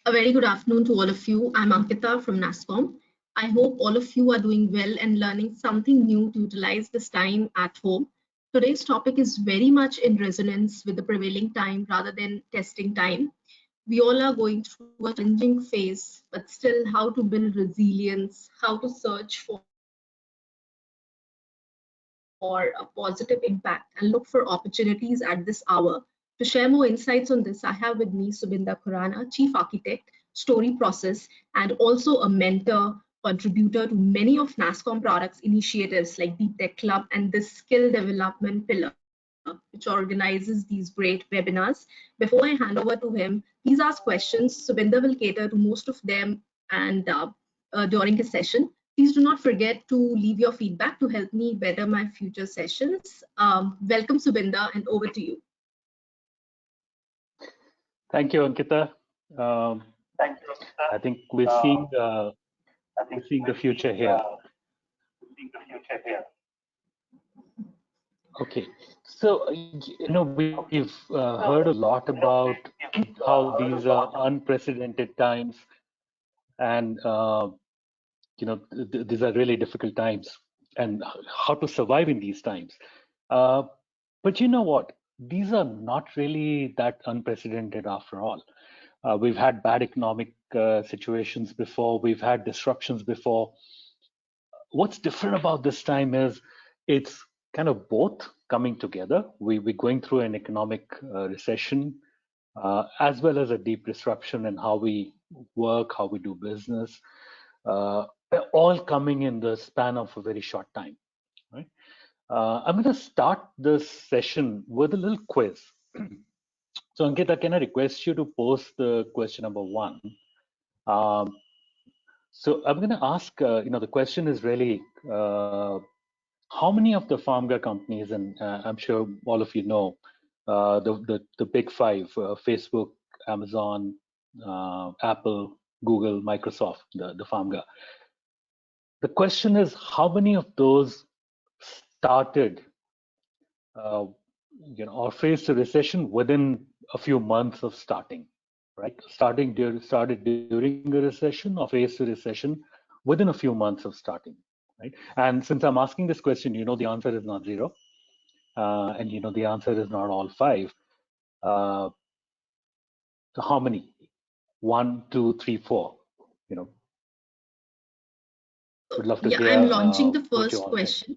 A very good afternoon to all of you. I'm Ankita from NASSCOM. I hope all of you are doing well and learning something new to utilize this time at home. Today's topic is very much in resonance with the prevailing time rather than testing time. We all are going through a challenging phase, but still how to build resilience, how to search for a positive impact and look for opportunities at this hour. To share more insights on this, I have with me Subinder Khurana, Chief Architect, StoryProcess, and also a mentor, contributor to many of NASSCOM products initiatives like the Tech Club and the Skill Development Pillar, which organizes these great webinars. Before I hand over to him, please ask questions. Subinder will cater to most of them and during his session. Please do not forget to leave your feedback to help me better my future sessions. Welcome, Subinder, and over to you. Thank you, Ankita. I think we're seeing the future here. Okay, so we've heard a lot about how these are unprecedented times, and these are really difficult times, and how to survive in these times. But you know what? These are not really that unprecedented after all. We've had bad economic situations before. We've had disruptions before. What's different about this time is it's kind of both coming together. We're going through an economic recession, as well as a deep disruption in how we work, how we do business, all coming in the span of a very short time. Right? I'm going to start this session with a little quiz. So Ankita, can I request you to post the question number 1? So I'm going to ask, the question is really, how many of the pharma companies, and I'm sure all of you know, the big 5, Facebook, Amazon, Apple, Google, Microsoft, the pharma. The question is, how many of those started, or faced a recession within a few months of starting, right? Started during a recession or faced a recession within a few months of starting, right? And since I'm asking this question, the answer is not 0, and the answer is not all 5. So how many? 1, 2, 3, 4. Would love to hear. I'm launching the first question.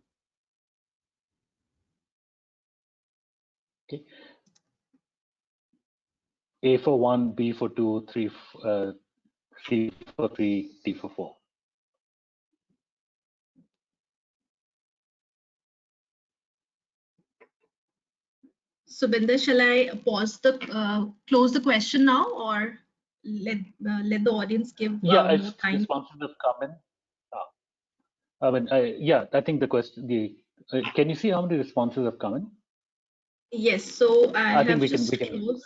Okay. A for 1, B for 2, 3, C for 3, D for 4. Subinder, shall I close the question now, or let the audience give more time? Responses have come in. I think the question. Can you see how many responses have come in? Yes. So I think have we can. Closed.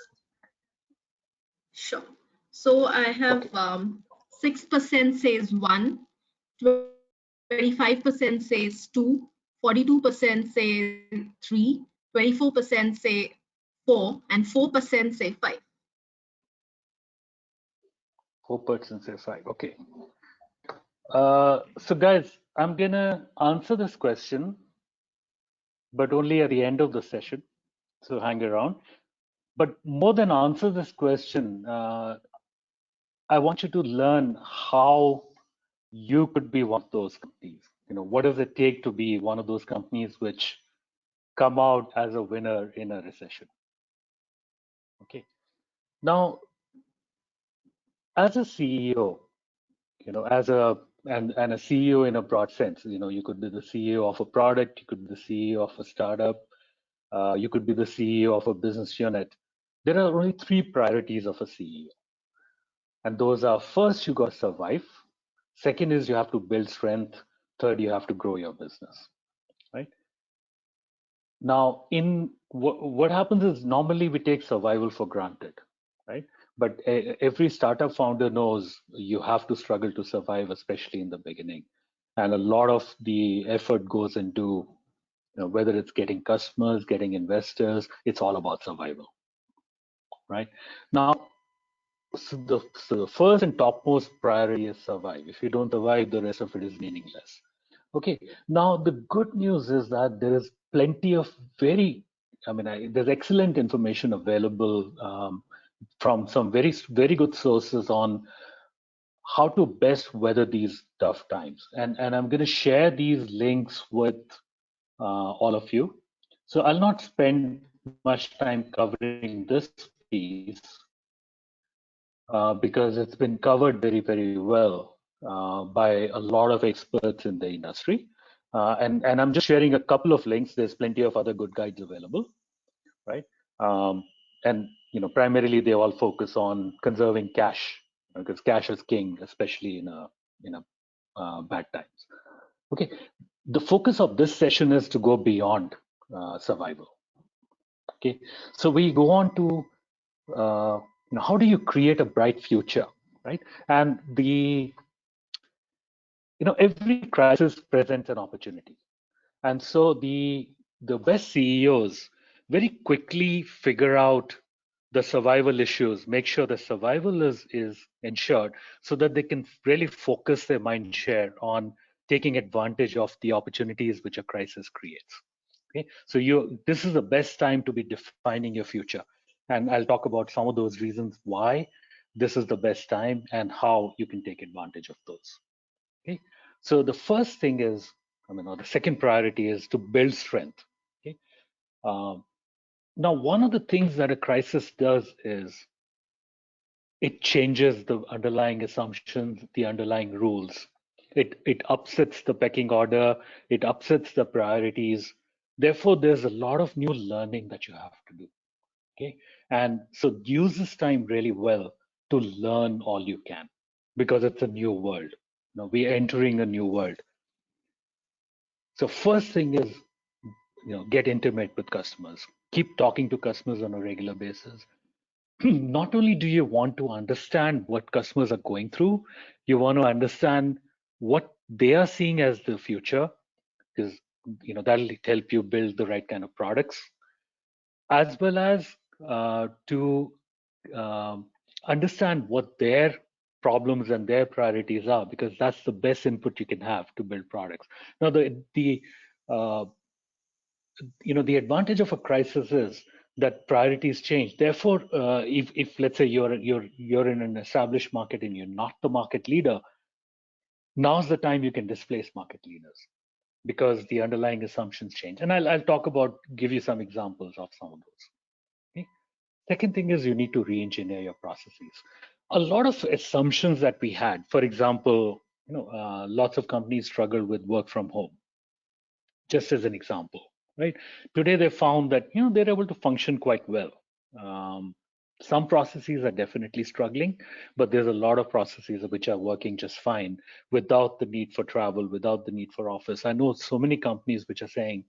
Sure. So I have 6% says 1, 25% says 2, 42% say 3, 24% say 4, and 4% say 5. 4% say 5. Okay. So guys, I'm gonna answer this question, but only at the end of the session. So hang around. But more than answer this question, I want you to learn how you could be one of those companies. What does it take to be one of those companies which come out as a winner in a recession? Okay. Now, as a CEO, and a CEO in a broad sense, you could be the CEO of a product, you could be the CEO of a startup, you could be the CEO of a business unit. There are only 3 priorities of a CEO. And those are: first, you got to survive. Second is you have to build strength. Third, you have to grow your business, right? Now, what happens is normally we take survival for granted, right? But every startup founder knows you have to struggle to survive, especially in the beginning. And a lot of the effort goes into, whether it's getting customers, getting investors, it's all about survival. right? Now, so the first and topmost priority is survive. If you don't survive, the rest of it is meaningless. Okay. Now, the good news is that there is plenty of there's excellent information available from some very good sources on how to best weather these tough times. And I'm going to share these links with all of you. So I'll not spend much time covering this piece because it's been covered very well by a lot of experts in the industry. And I'm just sharing a couple of links. There's plenty of other good guides available, right? And primarily they all focus on conserving cash because cash is king, especially in a bad times. Okay, the focus of this session is to go beyond survival. Okay, so we go on to how do you create a bright future, right? And every crisis presents an opportunity, and so the best CEOs very quickly figure out the survival issues, make sure the survival is ensured, so that they can really focus their mind share on taking advantage of the opportunities which a crisis creates. Okay, so this is the best time to be defining your future, and I'll talk about some of those reasons why this is the best time and how you can take advantage of those. Okay, so the first thing is, or the second priority is to build strength. Okay, um, now one of the things that a crisis does is it changes the underlying assumptions, the underlying rules. It upsets the pecking order, it upsets the priorities. Therefore, there's a lot of new learning that you have to do. Okay. And so use this time really well to learn all you can because it's a new world. We're entering a new world. So first thing is, get intimate with customers. Keep talking to customers on a regular basis. Not only do you want to understand what customers are going through, you want to understand what they are seeing as the future, because that'll help you build the right kind of products, as well as to um, understand what their problems and their priorities are, because that's the best input you can have to build products. Now, uh, the advantage of a crisis is that priorities change. Therefore, if let's say you're in an established market and you're not the market leader, now's the time you can displace market leaders because the underlying assumptions change. And I'll talk about, give you some examples of some of those. Okay? Second thing is you need to re-engineer your processes. A lot of assumptions that we had, for example, lots of companies struggle with work from home, just as an example, right? Today they found that they're able to function quite well. Um, some processes are definitely struggling, but there's a lot of processes which are working just fine without the need for travel, without the need for office. I know so many companies which are saying,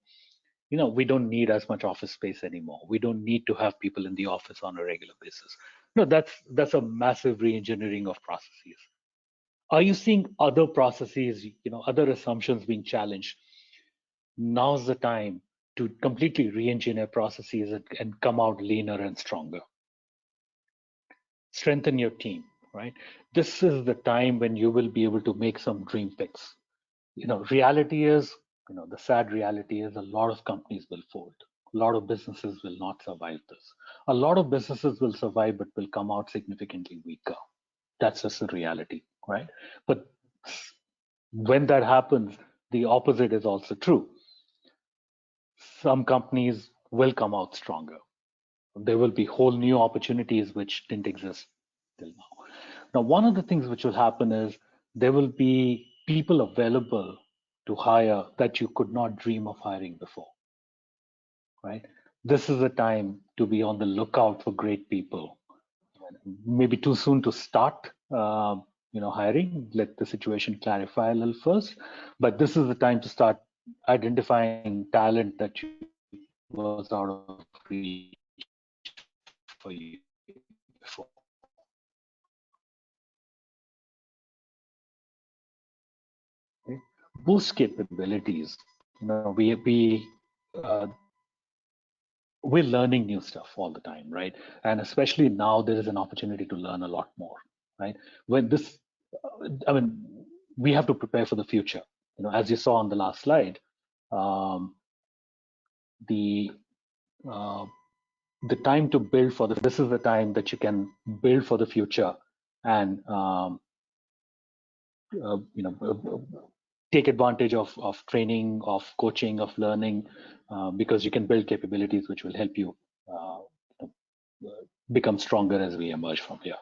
we don't need as much office space anymore. We don't need to have people in the office on a regular basis. That's a massive re-engineering of processes. Are you seeing other processes, other assumptions being challenged? Now's the time to completely re-engineer processes and come out leaner and stronger. Strengthen your team, right? This is the time when you will be able to make some dream picks. Reality is, the sad reality is a lot of companies will fold. A lot of businesses will not survive this. A lot of businesses will survive, but will come out significantly weaker. That's just the reality, right? But when that happens, the opposite is also true. Some companies will come out stronger. There will be whole new opportunities which didn't exist till now. Now, one of the things which will happen is there will be people available to hire that you could not dream of hiring before, right? This is a time to be on the lookout for great people. Maybe too soon to start, hiring. Let the situation clarify a little first, but this is the time to start identifying talent that was out of reach for you before. Okay. Boost capabilities. We we're learning new stuff all the time, right? And especially now, there is an opportunity to learn a lot more, right? When this, I mean, we have to prepare for the future. As you saw on the last slide, um, the uh, the time to build for this is the time that you can build for the future and take advantage of training, of coaching, of learning, because you can build capabilities which will help you become stronger as we emerge from here.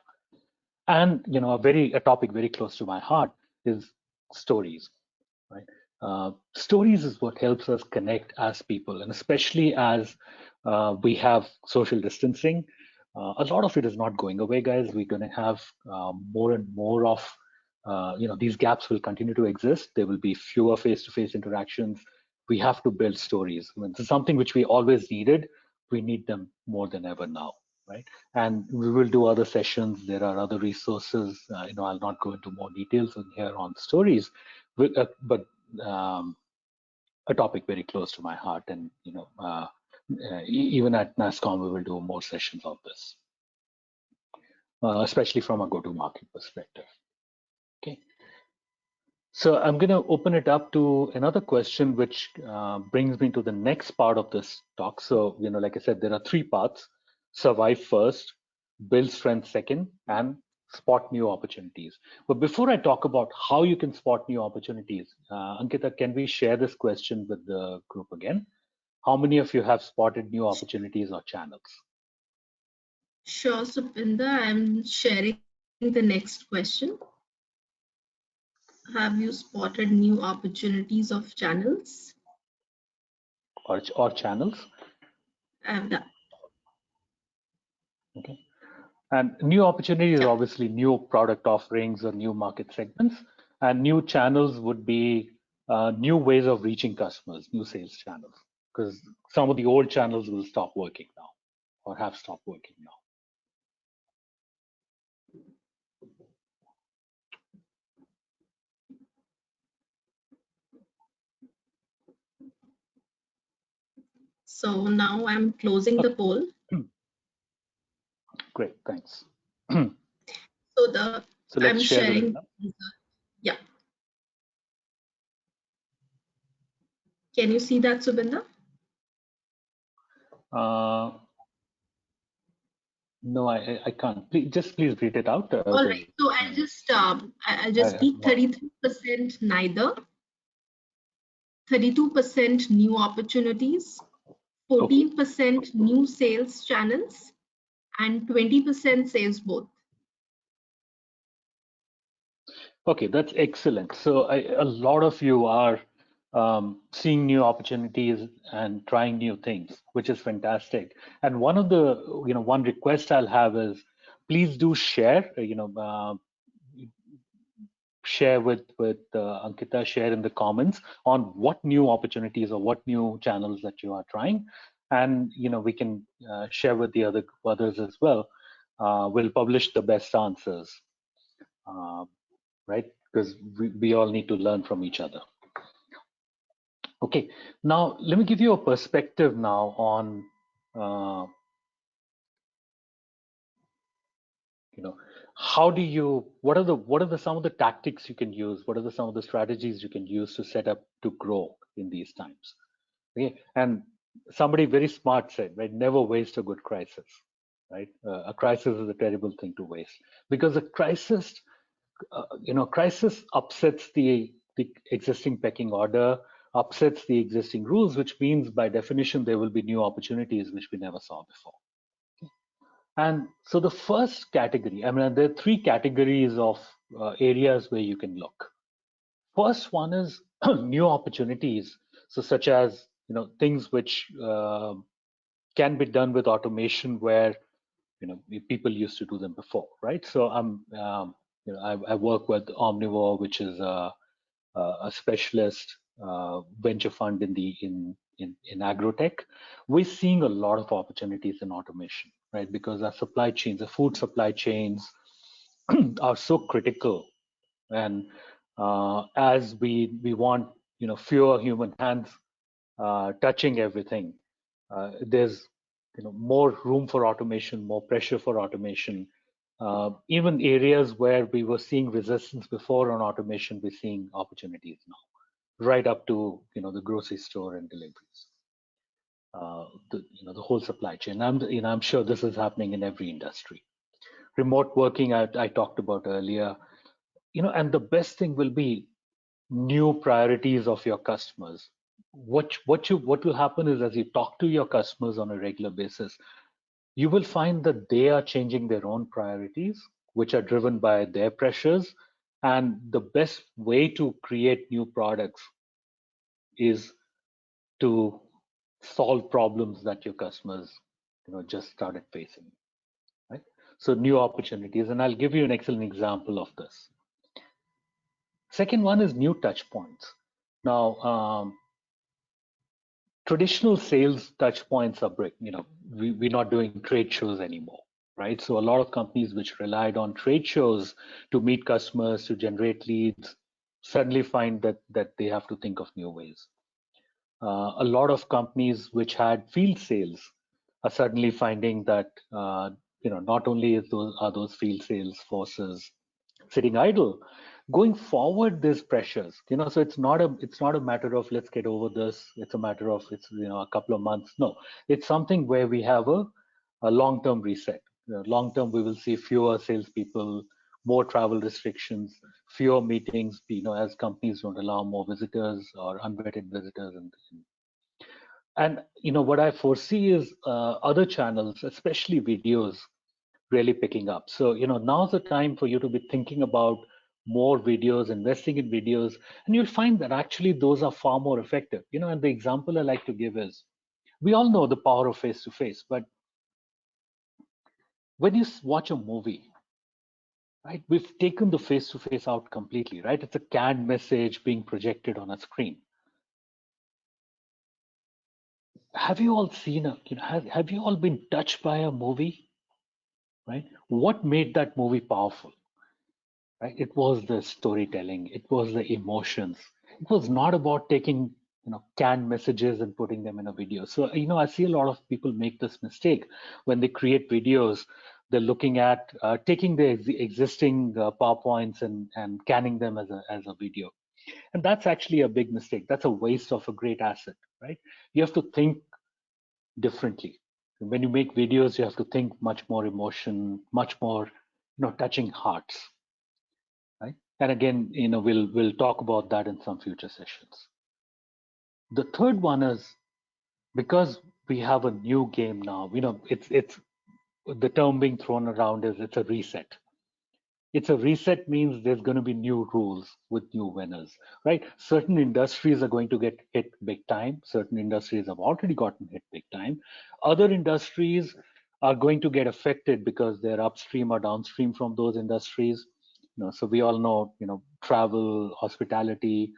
And a topic very close to my heart is stories, right? Stories is what helps us connect as people, and especially as we have social distancing. A lot of it is not going away, guys. We're going to have more and more of, these gaps will continue to exist. There will be fewer face-to-face interactions. We have to build stories. I mean, this is something which we always needed. We need them more than ever now, right? And we will do other sessions. There are other resources. I'll not go into more details on here on stories, but a topic very close to my heart. And even at NASSCOM, we will do more sessions of this, especially from a go-to-market perspective. Okay. So I'm going to open it up to another question, which brings me to the next part of this talk. So, like I said, there are three parts: survive first, build strength second, and spot new opportunities. But before I talk about how you can spot new opportunities, Ankita, can we share this question with the group again? How many of you have spotted new opportunities or channels? Sure, Subinder, I'm sharing the next question. Have you spotted new opportunities of channels? Or channels? I've done. Okay. And new opportunities are Yeah. obviously new product offerings or new market segments, and new channels would be new ways of reaching customers, new sales channels, because some of the old channels will stop working now or have stopped working now. So now I'm closing the poll. Great, thanks. So Let's I'm share the sharing. result. Yeah. Can you see that, Subinder? No, I can't. Please read it out. All right. So I'll just speak. 33% neither, 32% new opportunities, 14% new sales channels, and 20% says both. Okay, that's excellent. So a lot of you are seeing new opportunities and trying new things, which is fantastic. And one request I'll have is, please do share. Share with Ankita. Share in the comments on what new opportunities or what new channels that you are trying, and we can share with the others as well. We'll publish the best answers. Right? Because we all need to learn from each other. Okay, now let me give you a perspective now on, what are some of the tactics you can use? What are some of the strategies you can use to set up to grow in these times? Okay, and somebody very smart said, right, never waste a good crisis, right? A crisis is a terrible thing to waste, because a crisis crisis upsets the existing pecking order, upsets the existing rules, which means by definition there will be new opportunities which we never saw before. And so the first category, I mean, there are three categories of areas where you can look. First one is new opportunities, so such as things which can be done with automation where people used to do them before, right? So I work with Omnivore, which is a specialist venture fund in agrotech. We're seeing a lot of opportunities in automation, right? Because our supply chains, the food supply chains, are so critical, and as we want fewer human hands touching everything, there's more room for automation, more pressure for automation. Even areas where we were seeing resistance before on automation, we're seeing opportunities now, right up to the grocery store and deliveries. The whole supply chain. I'm sure this is happening in every industry. Remote working, I talked about earlier. And the best thing will be new priorities of your customers. What will happen is, as you talk to your customers on a regular basis, you will find that they are changing their own priorities, which are driven by their pressures. And the best way to create new products is to solve problems that your customers just started facing, right? So new opportunities, and I'll give you an excellent example of this. Second one is new touch points. Now, traditional sales touch points are we're not doing trade shows anymore, right? So a lot of companies which relied on trade shows to meet customers, to generate leads, suddenly find that they have to think of new ways. A lot of companies which had field sales are suddenly finding that not only are those field sales forces sitting idle, going forward there's pressures. So it's not a matter of let's get over this. It's a matter of it's a couple of months. No, it's something where we have a long-term reset. Long-term, we will see fewer salespeople, more travel restrictions, fewer meetings, as companies don't allow more visitors or unvetted visitors. And what I foresee is other channels, especially videos, really picking up. So now's the time for you to be thinking about more videos, investing in videos, and you'll find that actually those are far more effective. And the example I like to give is, we all know the power of face-to-face, but when you watch a movie, right, we've taken the face-to-face out completely, right? It's a canned message being projected on a screen. Have you all seen have you all been touched by a movie, right? What made that movie powerful, right? It was the storytelling, it was the emotions. It was not about taking canned messages and putting them in a video. So I see a lot of people make this mistake when they create videos. They're looking at taking the existing PowerPoints and canning them as a video, and that's actually a big mistake. That's a waste of a great asset, right? You have to think differently. When you make videos, you have to think much more emotion, much more touching hearts, right? And again, we'll talk about that in some future sessions. The third one is, because we have a new game now, it's the term being thrown around is it's a reset. It's a reset means there's going to be new rules with new winners, right? Certain industries are going to get hit big time. Certain industries have already gotten hit big time. Other industries are going to get affected because they're upstream or downstream from those industries. So we all know, travel, hospitality,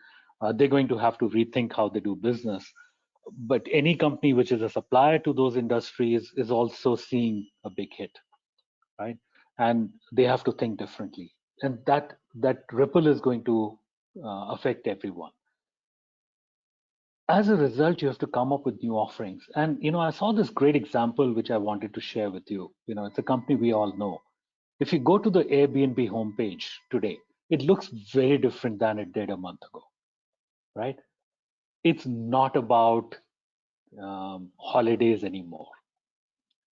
they're going to have to rethink how they do business. But any company which is a supplier to those industries is also seeing a big hit, right? And they have to think differently, and that ripple is going to affect everyone. As a result, you have to come up with new offerings. And I saw this great example which I wanted to share with you. It's a company we all know. If you go to the Airbnb homepage today, it looks very different than it did a month ago, right? It's not about holidays anymore,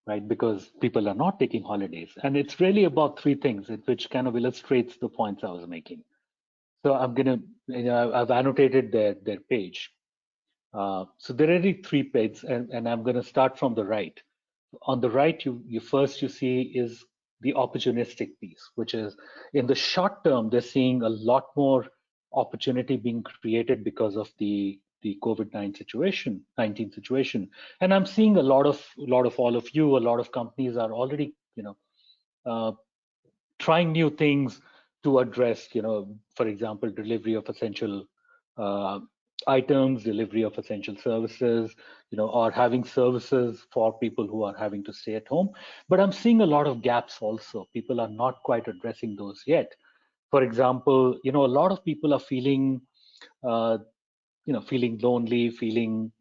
right? Because people are not taking holidays. And it's really about three things, which kind of illustrates the points I was making. So I'm going to, I've annotated their page. So there are really three pages, and I'm going to start from the right. On the right, you first see is the opportunistic piece, which is in the short term, they're seeing a lot more opportunity being created because of the COVID-19 situation. And I'm seeing a lot of all of you, a lot of companies are already, trying new things to address, for example, delivery of essential items, delivery of essential services, or having services for people who are having to stay at home. But I'm seeing a lot of gaps also. People are not quite addressing those yet. For example, a lot of people are feeling feeling lonely, feeling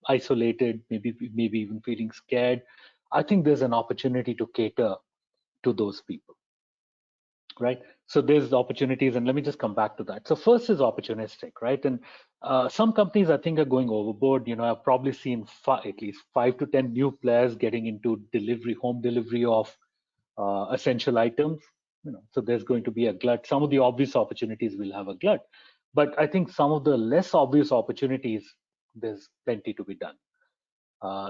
isolated, maybe even feeling scared. I think there's an opportunity to cater to those people, right? So there's opportunities, and let me just come back to that. So first is opportunistic, right? And some companies I think are going overboard. I've probably seen at least 5 to 10 new players getting into home delivery of essential items. So there's going to be a glut. Some of the obvious opportunities will have a glut, but I think some of the less obvious opportunities, there's plenty to be done.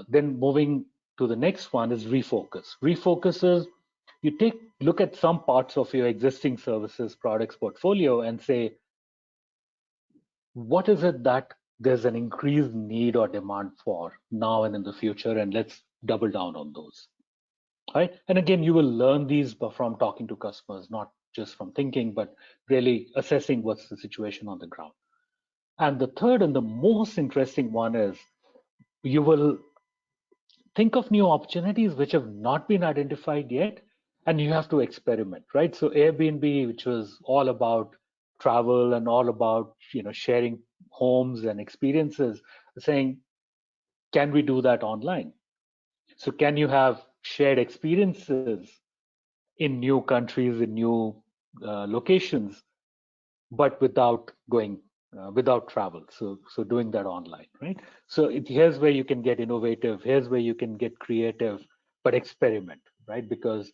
Then moving to the next one is refocus. Refocus is you look at some parts of your existing services products portfolio and say, what is it that there's an increased need or demand for now and in the future, and let's double down on those. Right? And again, you will learn these from talking to customers, not just from thinking, but really assessing what's the situation on the ground. And the third and the most interesting one is you will think of new opportunities which have not been identified yet, and you have to experiment, right? So Airbnb, which was all about travel and all about sharing homes and experiences, saying, can we do that online? So can you have shared experiences in new countries, in new locations, but without without travel? So doing that online, right? So here's where you can get innovative. Here's where you can get creative, but experiment, right? Because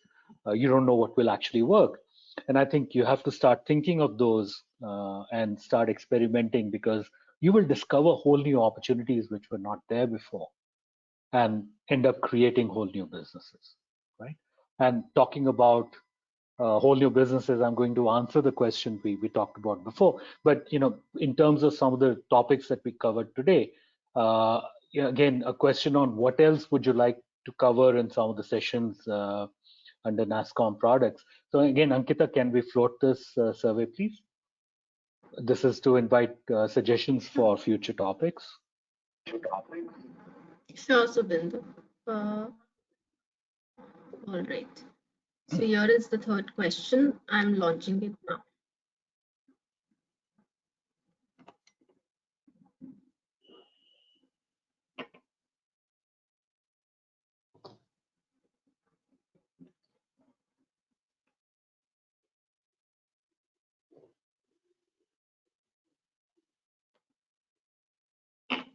you don't know what will actually work. And I think you have to start thinking of those and start experimenting, because you will discover whole new opportunities which were not there before, and end up creating whole new businesses, right? And talking about whole new businesses, I'm going to answer the question we talked about before. But in terms of some of the topics that we covered today, again, a question on what else would you like to cover in some of the sessions under NASSCOM products. So again, Ankita, can we float this survey, please? This is to invite suggestions for future topics. Sure, Subinder. All right. So here is the third question. I'm launching it now.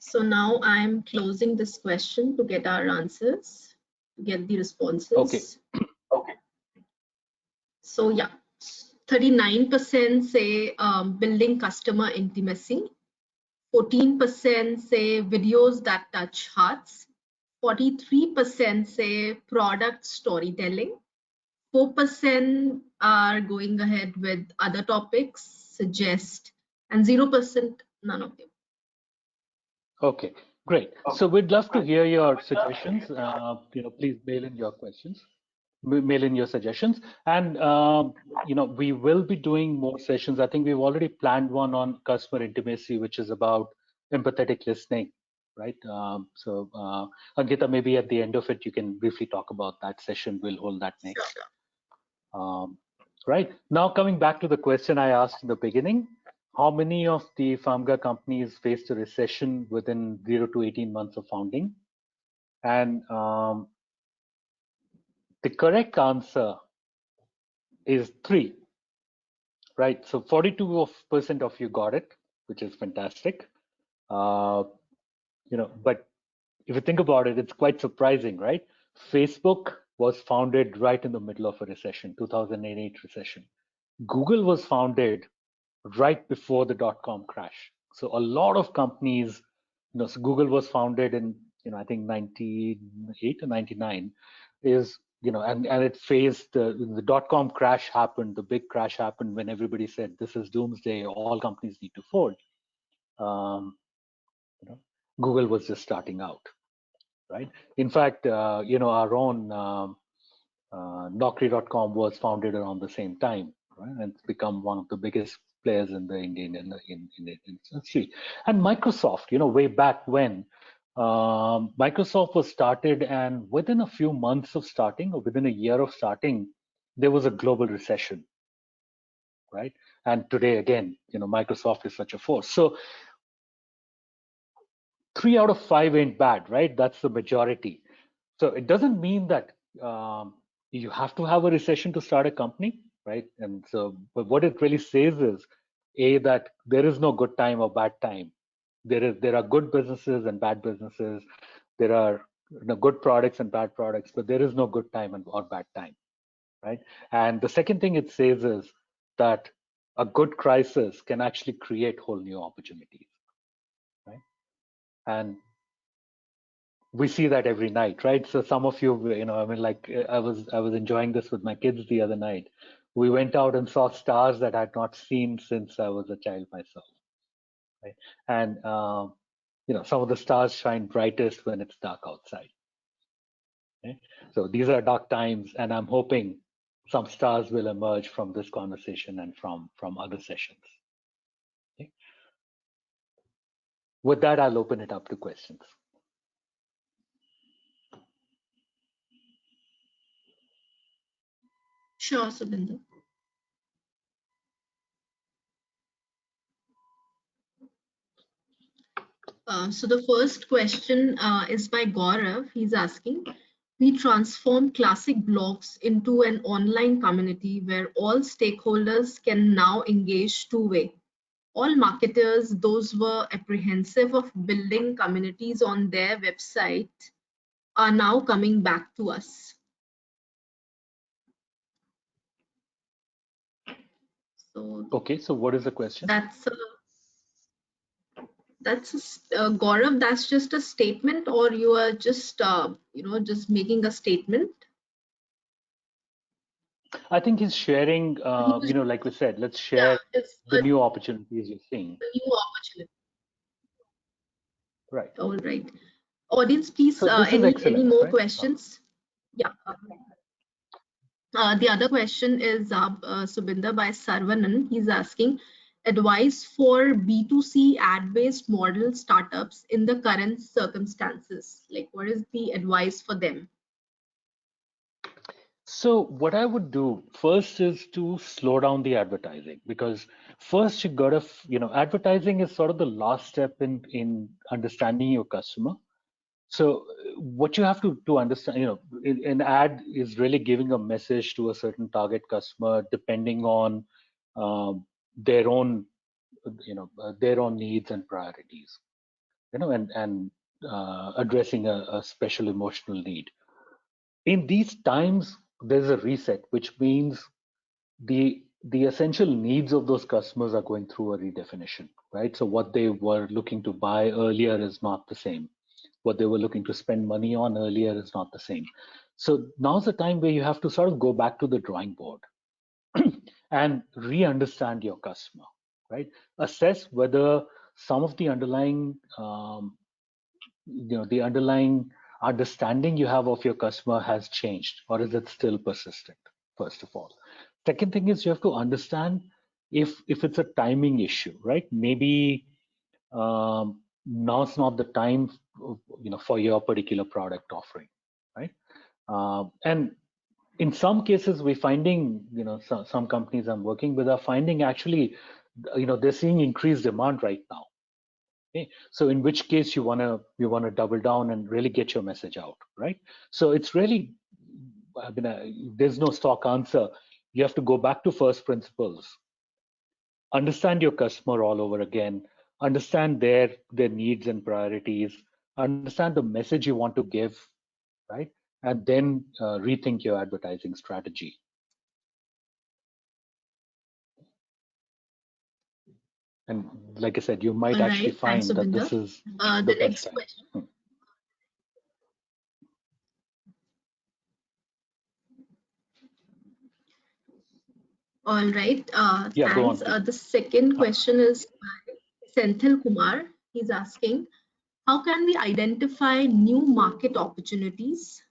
So now I'm closing this question to get our answers, to get the responses. Okay. So yeah, 39% say building customer intimacy, 14% say videos that touch hearts, 43% say product storytelling, 4% are going ahead with other topics, suggest, and 0% none of them. Okay, great. So we'd love to hear your suggestions. Please mail in your questions, mail in your suggestions, and we will be doing more sessions. I think we've already planned one on customer intimacy, which is about empathetic listening, right? So Ankita, maybe at the end of it, you can briefly talk about that session. We'll hold that next. Right now, coming back to the question I asked in the beginning. How many of the Pharma companies faced a recession within 0 to 18 months of founding? And the correct answer is 3, right? So 42% of you got it, which is fantastic. But if you think about it, it's quite surprising, right? Facebook was founded right in the middle of a recession, 2008 recession. Google was founded right before the dot-com crash. So a lot of companies, so Google was founded in, I think 98 or 99 is, and it faced the dot-com crash happened, the big crash happened when everybody said, this is doomsday, all companies need to fold. Google was just starting out, right? In fact, our own Naukri.com was founded around the same time, right? And it's become one of the biggest players in the Indian industry. And Microsoft, way back when, Microsoft was started, and within a few months of starting, or within a year of starting, there was a global recession, right? And today, again, Microsoft is such a force. So 3 out of 5 ain't bad, right? That's the majority. So it doesn't mean that you have to have a recession to start a company, right? And so, but what it really says is, that there is no good time or bad time. There are good businesses and bad businesses. There are good products and bad products, but there is no good time or bad time, right? And the second thing it says is that a good crisis can actually create whole new opportunities, right? And we see that every night, right? So some of you, I mean, like I was enjoying this with my kids the other night. We went out and saw stars that I had not seen since I was a child myself, right? And some of the stars shine brightest when it's dark outside. Okay? So these are dark times, and I'm hoping some stars will emerge from this conversation and from other sessions. Okay? With that, I'll open it up to questions. Sure, Subinder. So the first question is by Gaurav. He's asking, we transform classic blogs into an online community where all stakeholders can now engage two-way. All marketers, those were apprehensive of building communities on their website, are now coming back to us. So Okay, so what is the question? Gaurav, that's just a statement, or you are just just making a statement? I think he's sharing, like we said, let's share It's the new opportunities you're seeing. a new opportunity. Right. All right. Audience, please, So this is any excellent, more right? questions? Yeah. The other question is Subinder by Sarvanan. He's asking advice for B2C ad-based model startups in the current circumstances. Like, what is the advice for them? So what I would do first is to slow down the advertising, because first you gotta, advertising is sort of the last step in understanding your customer. So what you have to understand, an ad is really giving a message to a certain target customer depending on their own, their own needs and priorities, and addressing a special emotional need. In these times, there's a reset, which means the essential needs of those customers are going through a redefinition, right? So what they were looking to buy earlier is not the same. What they were looking to spend money on earlier is not the same. So now's the time where you have to sort of go back to the drawing board and re-understand your customer, right? Assess whether some of the underlying the underlying understanding you have of your customer has changed, or is it still persistent, first of all. Second thing is you have to understand if it's a timing issue, right? Maybe now's not the time for your particular product offering, right? And in some cases we're finding, some companies I'm working with are finding actually, they're seeing increased demand right now. Okay. So in which case you wanna double down and really get your message out, right? So it's really, there's no stock answer. You have to go back to first principles, understand your customer all over again, understand their needs and priorities, understand the message you want to give, right? And then rethink your advertising strategy. And like I said, you might actually find that this is the best time. Question. All right. Yeah, go Thanks. on. The second question is by Senthil Kumar. He's asking, how can we identify new market opportunities?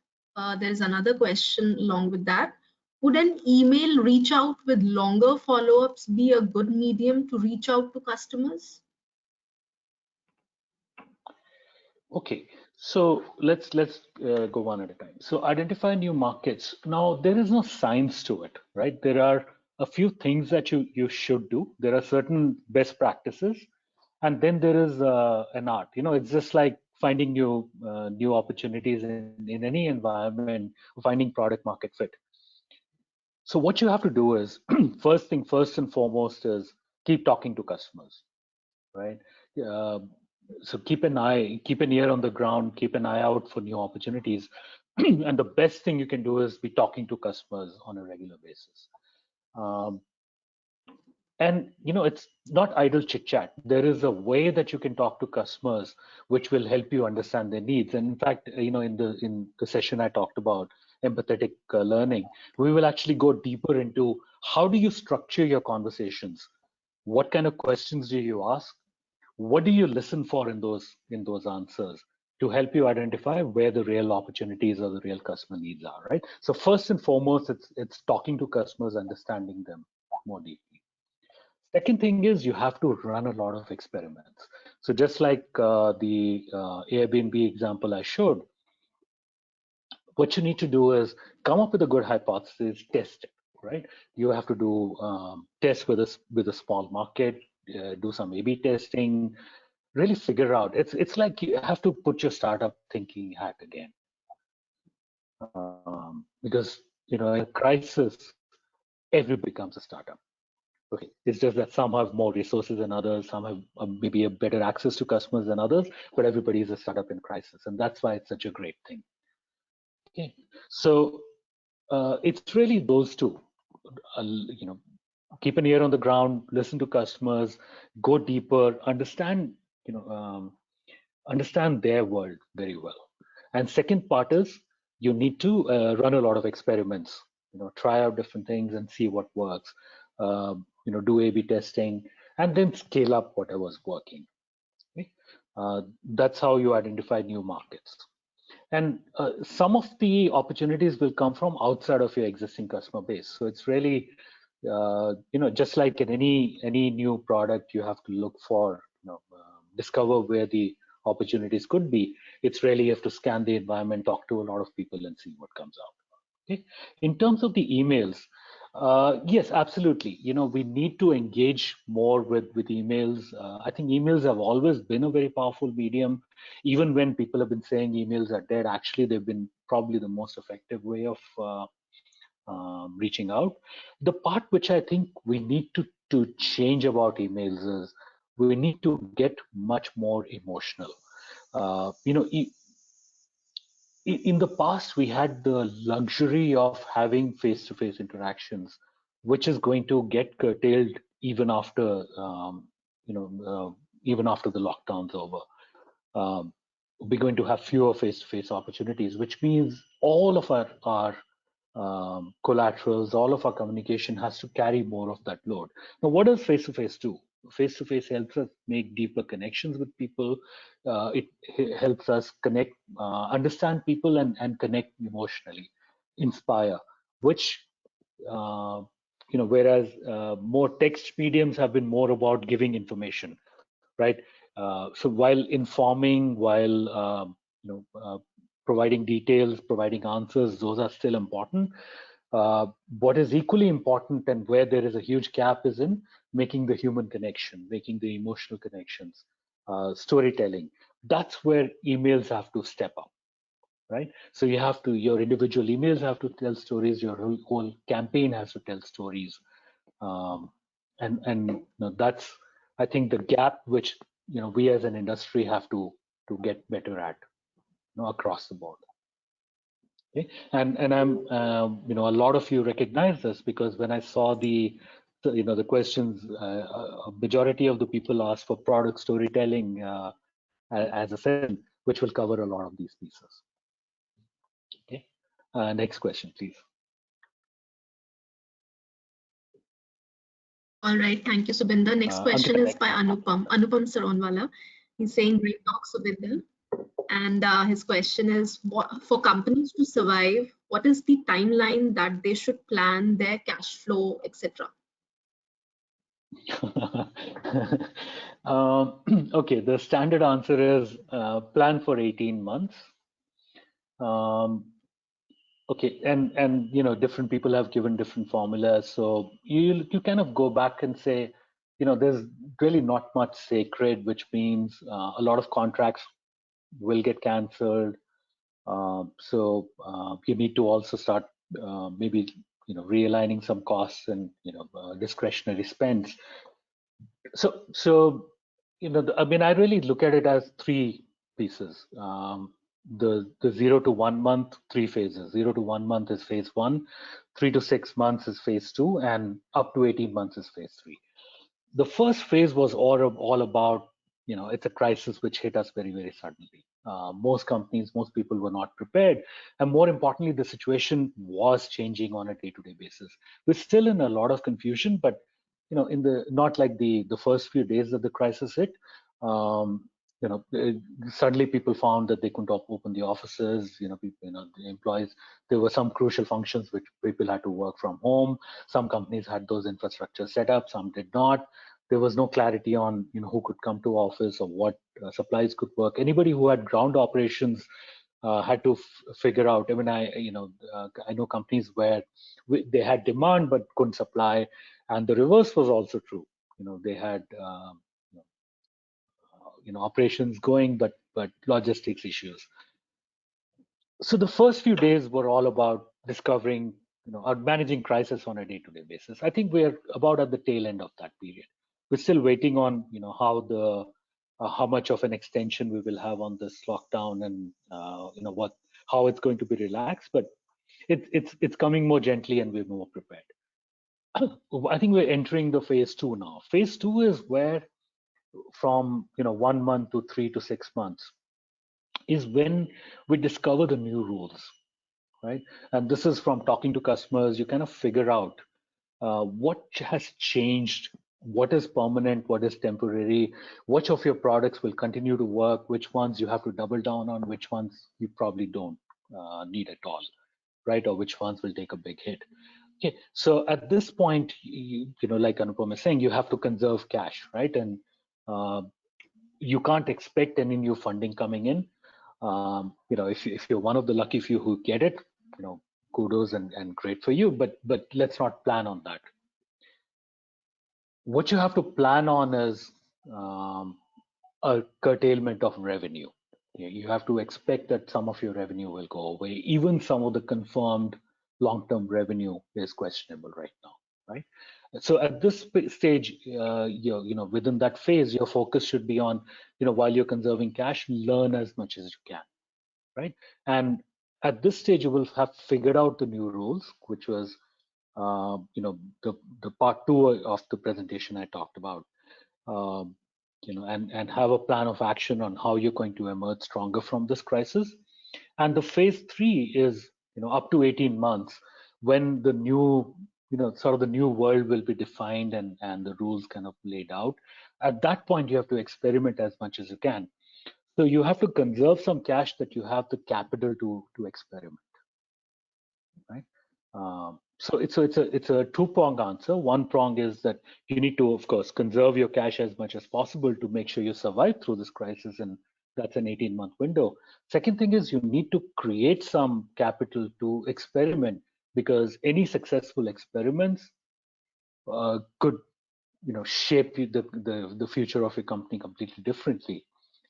There's another question along with that. Would an email reach out with longer follow-ups be a good medium to reach out to customers? Okay, so let's go one at a time. So identify new markets. Now there is no science to it, right? There are a few things that you should do. There are certain best practices, And then there is an art. It's just like finding new opportunities in any environment, finding product market fit. So what you have to do is first and foremost is keep talking to customers, right? Uh, so keep an ear on the ground, keep an eye out for new opportunities. And the best thing you can do is be talking to customers on a regular basis. Um, and it's not idle chit chat. There is a way that you can talk to customers which will help you understand their needs. And in fact, in the session I talked about empathetic learning, we will actually go deeper into how do you structure your conversations, what kind of questions do you ask, what do you listen for in those answers to help you identify where the real opportunities or the real customer needs are, right? So first and foremost, it's talking to customers, understanding them more deeply. Second thing is you have to run a lot of experiments. So just like the Airbnb example I showed, what you need to do is come up with a good hypothesis, test it, right? You have to do tests with a small market, do some A/B testing, really figure out. It's like you have to put your startup thinking hat again, because in a crisis, everybody becomes a startup. Okay, it's just that some have more resources than others, some have maybe a better access to customers than others, but everybody is a startup in crisis, and that's why it's such a great thing. Okay, so it's really those two. Keep an ear on the ground, listen to customers, go deeper, understand their world very well. And second part is you need to run a lot of experiments. Try out different things and see what works. Do A/B testing, and then scale up whatever's working. Okay? That's how you identify new markets. And some of the opportunities will come from outside of your existing customer base. So it's really, just like in any new product, you have to look for, discover where the opportunities could be. It's really you have to scan the environment, talk to a lot of people, and see what comes out. Okay. In terms of the emails, yes, absolutely. We need to engage more with emails. I think emails have always been a very powerful medium. Even when people have been saying emails are dead, actually they've been probably the most effective way of reaching out. The part which I think we need to change about emails is we need to get much more emotional. In the past, we had the luxury of having face-to-face interactions, which is going to get curtailed even after, even after the lockdown's over. We're going to have fewer face-to-face opportunities, which means all of our collaterals, all of our communication has to carry more of that load. Now, what does face-to-face do? Face-to-face helps us make deeper connections with people. It helps us connect, understand people, and connect emotionally, inspire. Which whereas more text mediums have been more about giving information, right? So while informing, while providing details, providing answers, those are still important. What is equally important and where there is a huge gap is in making the human connection, making the emotional connections, storytelling. That's where emails have to step up, right? So your individual emails have to tell stories, your whole campaign has to tell stories. And that's, I think, the gap which we as an industry have to get better at across the board. Okay, and I'm a lot of you recognize this because when I saw the questions, a majority of the people asked for product storytelling as a session, which will cover a lot of these pieces. Okay, next question, please. All right, thank you, Subinder. Next question is by Anupam Saronwala. He's saying, great talk, Subinder. And his question is, for companies to survive, what is the timeline that they should plan their cash flow, etc.? Okay, the standard answer is plan for 18 months. Okay, and different people have given different formulas. So you kind of go back and say, there's really not much sacred, which means a lot of contracts will get cancelled. So you need to also start maybe realigning some costs and discretionary spends. So I mean, I really look at it as three pieces. The 0 to 1 month, three phases. 0 to 1 month is phase one, 3 to 6 months is phase two, and up to 18 months is phase three. The first phase was all about, it's a crisis which hit us very, very suddenly. Most companies, most people were not prepared. And more importantly, the situation was changing on a day-to-day basis. We're still in a lot of confusion, but in the not like the first few days that the crisis hit. Um, Suddenly people found that they couldn't open the offices. People, the employees. There were some crucial functions which people had to work from home. Some companies had those infrastructure set up, some did not. There was no clarity on who could come to office or what supplies could work. Anybody who had ground operations had to figure out. I mean, I know companies where they had demand but couldn't supply, and the reverse was also true. They had operations going, but logistics issues. So the first few days were all about discovering, or managing crisis on a day-to-day basis. I think we're about at the tail end of that period. We're still waiting on, how much of an extension we will have on this lockdown, and how it's going to be relaxed. But it's coming more gently, and we're more prepared. I think we're entering the phase two now. Phase two is where, from 1 month to 3 to 6 months, is when we discover the new rules, right? And this is from talking to customers. You kind of figure out what has changed, what is permanent, what is temporary, which of your products will continue to work, which ones you have to double down on, which ones you probably don't need at all, right? Or which ones will take a big hit. Okay, so at this point, like Anupam is saying, you have to conserve cash, right? And you can't expect any new funding coming in. If you're one of the lucky few who get it, kudos and great for you. But let's not plan on that. What you have to plan on is a curtailment of revenue. You have to expect that some of your revenue will go away. Even some of the confirmed long-term revenue is questionable right now, right? So at this stage, within that phase, your focus should be on, while you're conserving cash, learn as much as you can, right? And at this stage, you will have figured out the new rules, which was, the part two of the presentation I talked about. And have a plan of action on how you're going to emerge stronger from this crisis. And the phase three is, up to 18 months, when the new, sort of the new world will be defined and the rules kind of laid out. At that point, you have to experiment as much as you can. So you have to conserve some cash that you have the capital to experiment, right? So it's a two-pronged answer. One prong is that you need to, of course, conserve your cash as much as possible to make sure you survive through this crisis, and that's an 18-month window. Second thing is you need to create some capital to experiment, because any successful experiments could, shape the future of your company completely differently,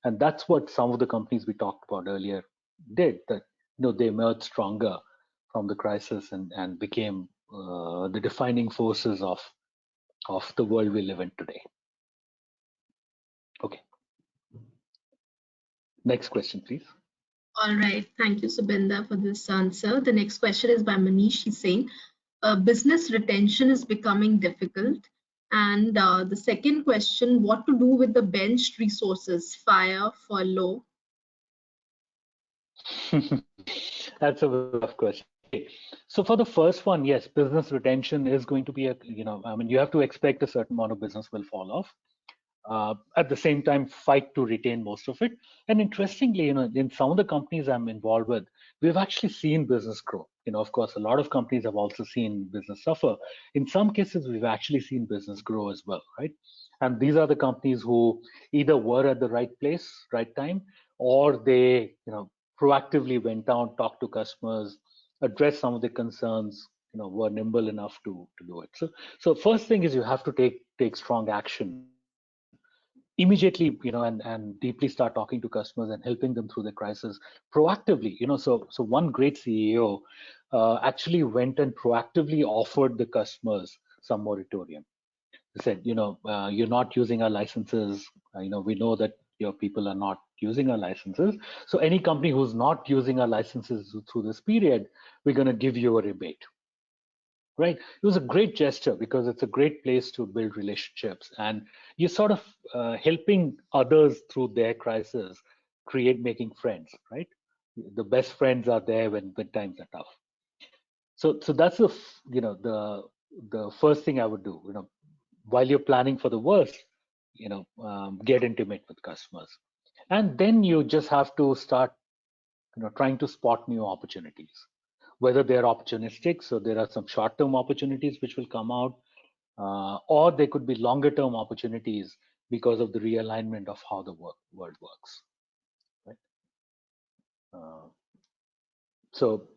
and that's what some of the companies we talked about earlier did. That they emerged stronger from the crisis and became the defining forces of the world we live in today. Okay. Next question, please. All right. Thank you, Subinder, for this answer. The next question is by Manish. He's saying, business retention is becoming difficult. And the second question, what to do with the benched resources, fire, furlough? That's a tough question. So for the first one, yes, business retention is going to be you have to expect a certain amount of business will fall off. At the same time, fight to retain most of it. And interestingly, in some of the companies I'm involved with, we've actually seen business grow. Of course, a lot of companies have also seen business suffer. In some cases, we've actually seen business grow as well, right? And these are the companies who either were at the right place, right time, or they, proactively went down, talked to customers, addressed some of the concerns, were nimble enough to do it. So first thing is you have to take strong action immediately, and deeply start talking to customers and helping them through the crisis proactively. So one great CEO actually went and proactively offered the customers some moratorium. They said, you're not using our licenses. We know that your people are not using our licenses. So any company who's not using our licenses through this period, we're going to give you a rebate. Right? It was a great gesture because it's a great place to build relationships, and you're sort of helping others through their crisis, making friends. Right? The best friends are there when times are tough. So that's the first thing I would do. While you're planning for the worst, get intimate with customers, and then you just have to start, trying to spot new opportunities, whether they're opportunistic. So there are some short-term opportunities which will come out, or they could be longer-term opportunities because of the realignment of how the world works. Right? So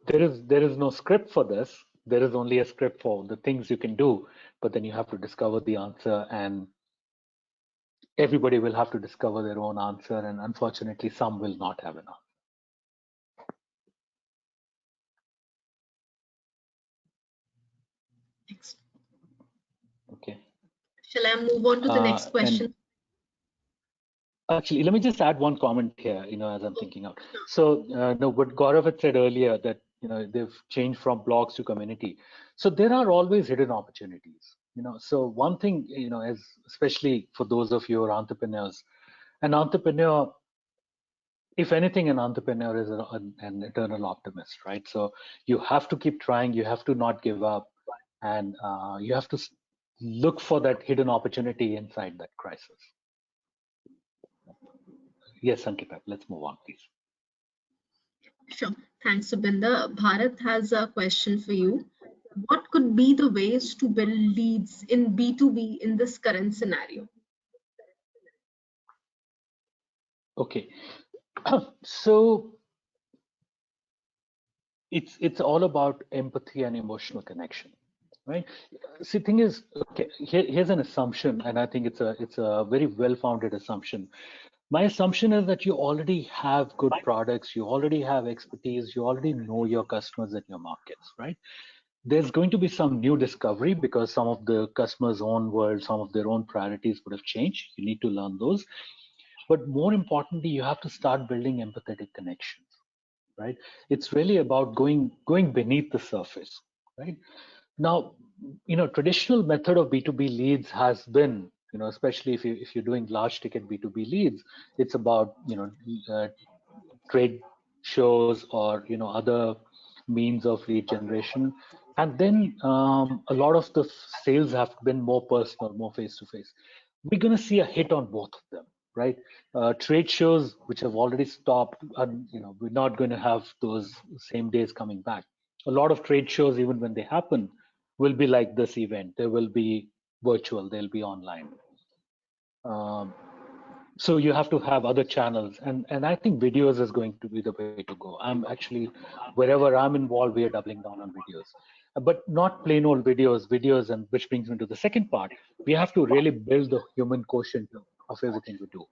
there is no script for this. There is only a script for the things you can do, but then you have to discover the answer, and everybody will have to discover their own answer, and unfortunately some will not have an answer. Next. Okay. Shall I move on to the next question? Actually, let me just add one comment here, as I'm thinking out. So, what Gaurav had said earlier, that, they've changed from blogs to community. So there are always hidden opportunities, So one thing, as especially for those of you who are entrepreneurs, an entrepreneur, if anything, an entrepreneur is an eternal optimist, right? So you have to keep trying, you have to not give up, and you have to look for that hidden opportunity inside that crisis. Yes, Ankita, let's move on, please. Sure. Thanks, Subinder. Bharat has a question for you. What could be the ways to build leads in B2B in this current scenario? Okay. So it's all about empathy and emotional connection, right? See, thing is, okay, here's an assumption, and I think it's a very well-founded assumption. My assumption is that you already have good products, you already have expertise, you already know your customers and your markets, right? There's going to be some new discovery because some of the customers' own world, some of their own priorities would have changed. You need to learn those. But more importantly, you have to start building empathetic connections, right? It's really about going beneath the surface, right? Now, traditional method of B2B leads has been, especially if you're doing large ticket B2B leads, it's about, trade shows or, other means of lead generation. And then a lot of the sales have been more personal, more face to face. We're going to see a hit on both of them, right? Trade shows which have already stopped, and we're not going to have those same days coming back. A lot of trade shows, even when they happen, will be like this event. They will be virtual, they'll be online. So you have to have other channels, and I think videos is going to be the way to go. I'm actually, wherever I'm involved, we are doubling down on videos, but not plain old videos, and which brings me to the second part. We have to really build the human quotient of everything we do,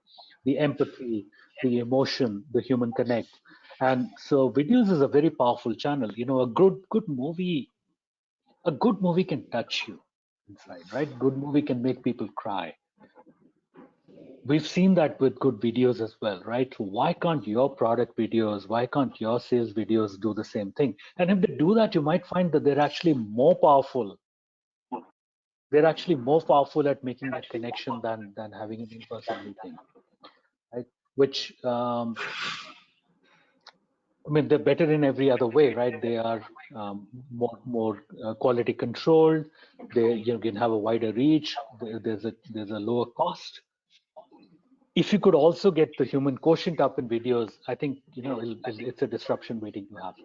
the empathy, the emotion, the human connect. And so videos is a very powerful channel. A good movie can touch you inside, right? Good movie can make people cry. We've seen that with good videos as well, right? So why can't your product videos, why can't your sales videos do the same thing? And if they do that, you might find that they're actually more powerful. They're actually more powerful at making that connection than having an in-person meeting, right? Which I mean, they're better in every other way, right? They are more quality controlled. You can have a wider reach. There's a lower cost. If you could also get the human quotient up in videos, I think it's a disruption waiting to happen.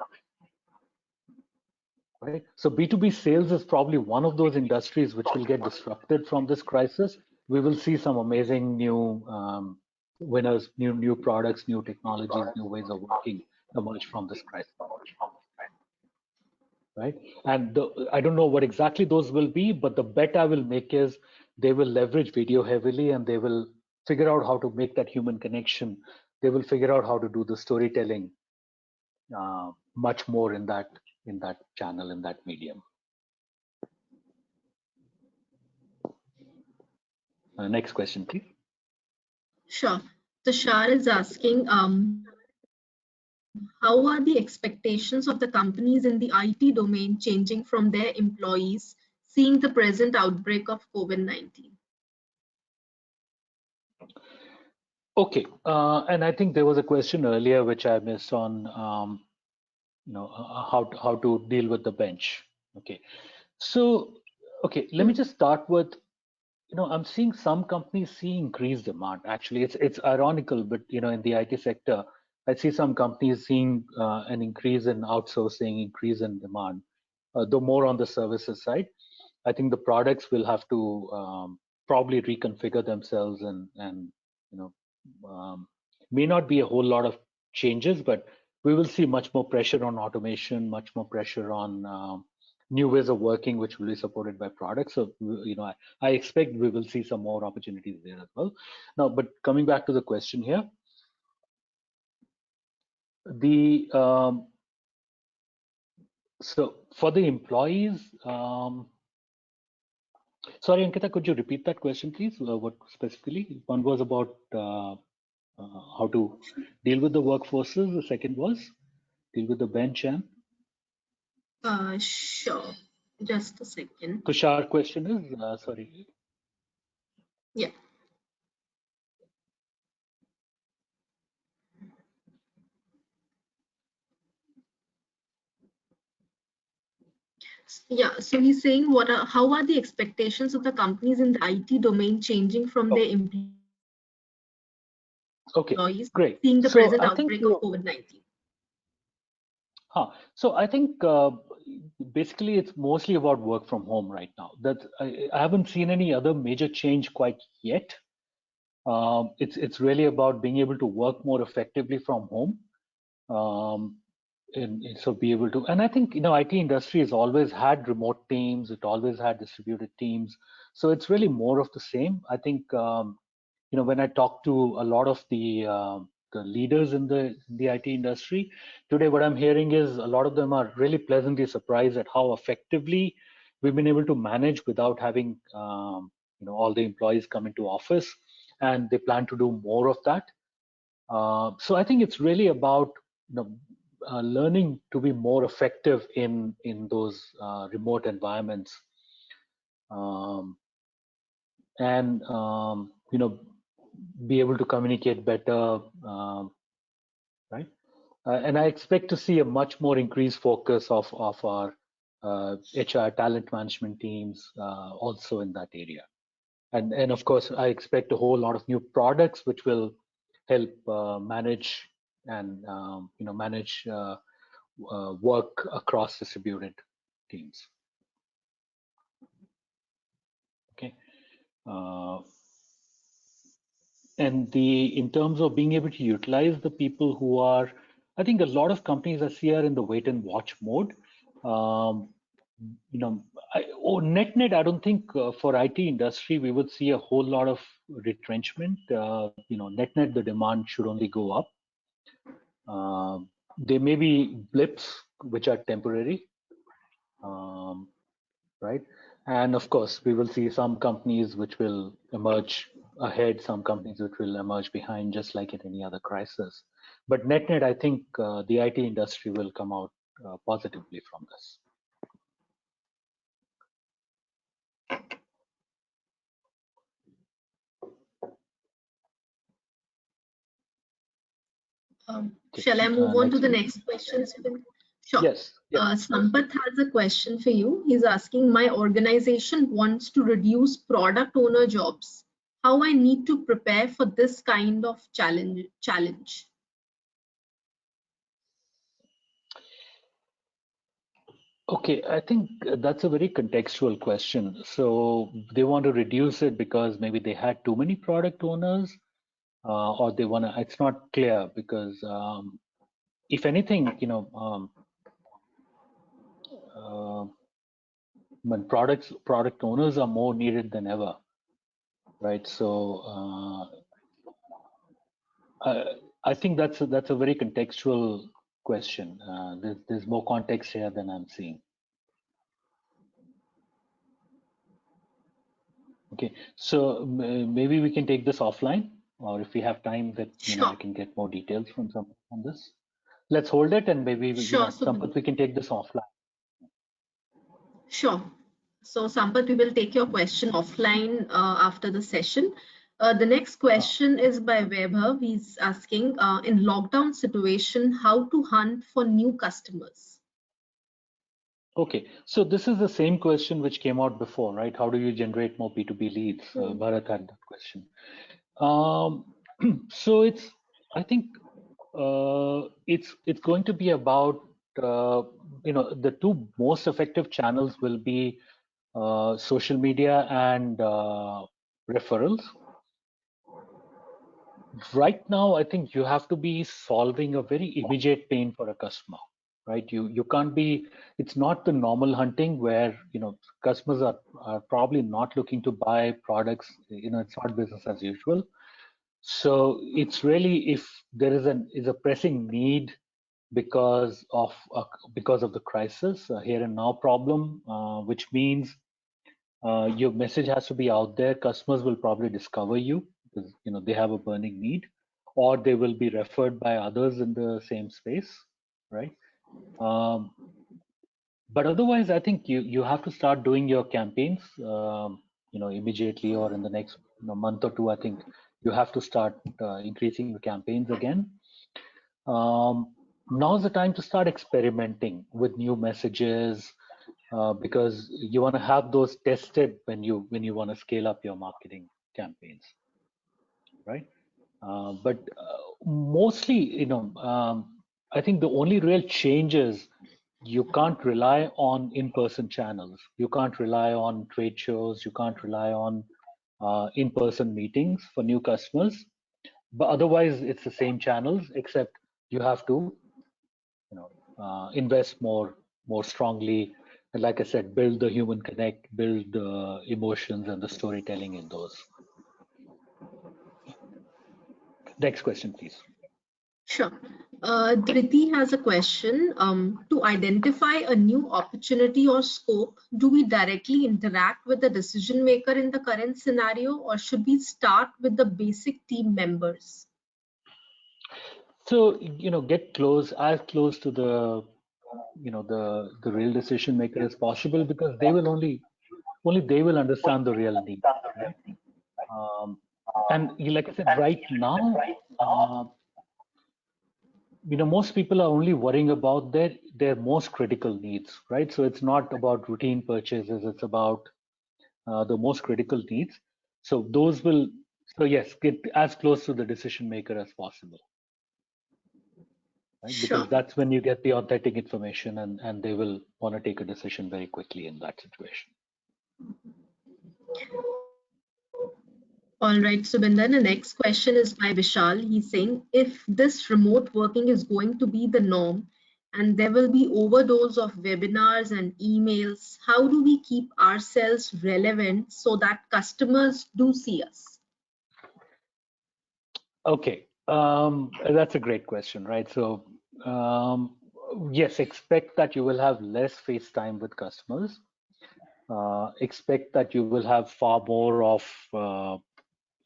Right? So B2B sales is probably one of those industries which will get disrupted from this crisis. We will see some amazing new winners, new products, new technologies, new ways of working emerge from this crisis. right? And I don't know what exactly those will be, but the bet I will make is they will leverage video heavily, and they will figure out how to make that human connection. They will figure out how to do the storytelling much more in that channel, in that medium. Next question, please. Sure. Tushar is asking, how are the expectations of the companies in the IT domain changing from their employees, seeing the present outbreak of COVID-19? Okay, and I think there was a question earlier which I missed on, how to deal with the bench. Okay, so okay, let me just start with, I'm seeing some companies see increased demand. Actually, it's ironical, but in the IT sector, I see some companies seeing an increase in outsourcing, increase in demand, though more on the services side. I think the products will have to probably reconfigure themselves, and you know may not be a whole lot of changes, but we will see much more pressure on automation, much more pressure on new ways of working, which will be supported by products. So I expect we will see some more opportunities there as well. Now, but coming back to the question here, so for the employees, sorry, Ankita, could you repeat that question, please? What specifically? One was about how to deal with the workforces. The second was deal with the bench and? Sure. Just a second. Tushar question is, sorry. Yeah. Yeah, so he's saying, how are the expectations of the companies in the IT domain changing from their employees, Great. seeing the So present I think, outbreak of COVID-19? So I think basically it's mostly about work from home right now. That I haven't seen any other major change quite yet. It's really about being able to work more effectively from home. And so be able to, and I think IT industry has always had remote teams, it always had distributed teams, so it's really more of the same. I think when I talk to a lot of the leaders in the IT industry today, what I'm hearing is a lot of them are really pleasantly surprised at how effectively we've been able to manage without having all the employees come into office, and they plan to do more of that. So I think it's really about learning to be more effective in those remote environments, and be able to communicate better, right? And I expect to see a much more increased focus of our HR talent management teams also in that area. And of course, I expect a whole lot of new products which will help manage and manage work across distributed teams. Okay. And in terms of being able to utilize the people who are, I think a lot of companies I see are in the wait and watch mode. Net, I don't think for IT industry we would see a whole lot of retrenchment. Net, the demand should only go up. There may be blips which are temporary, right? And of course, we will see some companies which will emerge ahead, some companies which will emerge behind, just like in any other crisis. But net, I think the IT industry will come out positively from this. Shall I move on to the next question? Sure. Yes. Sampath has a question for you. He's asking, my organization wants to reduce product owner jobs. How I need to prepare for this kind of challenge? Okay, I think that's a very contextual question. So they want to reduce it because maybe they had too many product owners, or they want to, it's not clear because if anything, when product owners are more needed than ever, right? So I think that's a very contextual question. There's more context here than I'm seeing. Okay, so maybe we can take this offline, or if we have time, that Sure. I can get more details from someone on this. Let's hold it, and maybe Sure, Sampath, we can take this offline. Sure. So Sampath, we will take your question offline after the session. The next question is by Vaibhav. He's asking, in lockdown situation, how to hunt for new customers? Okay, so this is the same question which came out before, right? How do you generate more B2B leads? Bharat had that question. So I think it's going to be about the two most effective channels will be social media and referrals. Right now, I think you have to be solving a very immediate pain for a customer, right? You can't be. It's not the normal hunting where customers are probably not looking to buy products. It's not business as usual. So it's really if there is a pressing need because of the crisis, here and now problem, which means your message has to be out there. Customers will probably discover you because they have a burning need, or they will be referred by others in the same space, right? But otherwise, I think you have to start doing your campaigns, immediately or in the next month or two. I think you have to start increasing your campaigns again. Now's the time to start experimenting with new messages because you want to have those tested when you want to scale up your marketing campaigns, right? But mostly, I think the only real change is you can't rely on in-person channels. You can't rely on trade shows. You can't rely on in-person meetings for new customers. But otherwise, it's the same channels, except you have to, invest more strongly. And like I said, build the human connect, build the emotions and the storytelling in those. Next question, please. Sure. Dhriti has a question. To identify a new opportunity or scope, do we directly interact with the decision maker in the current scenario, or should we start with the basic team members? So, get as close to the real decision maker as possible, because they will only they will understand the real need, right? And like I said, right now, most people are only worrying about their most critical needs, right? So it's not about routine purchases; it's about the most critical needs. So yes, get as close to the decision maker as possible, right? Sure. Because that's when you get the authentic information, and they will want to take a decision very quickly in that situation. All right, Subinder, the next question is by Vishal. He's saying, if this remote working is going to be the norm and there will be overdose of webinars and emails, how do we keep ourselves relevant so that customers do see us? Okay, that's a great question, right? So yes, expect that you will have less face time with customers. Expect that you will have far more of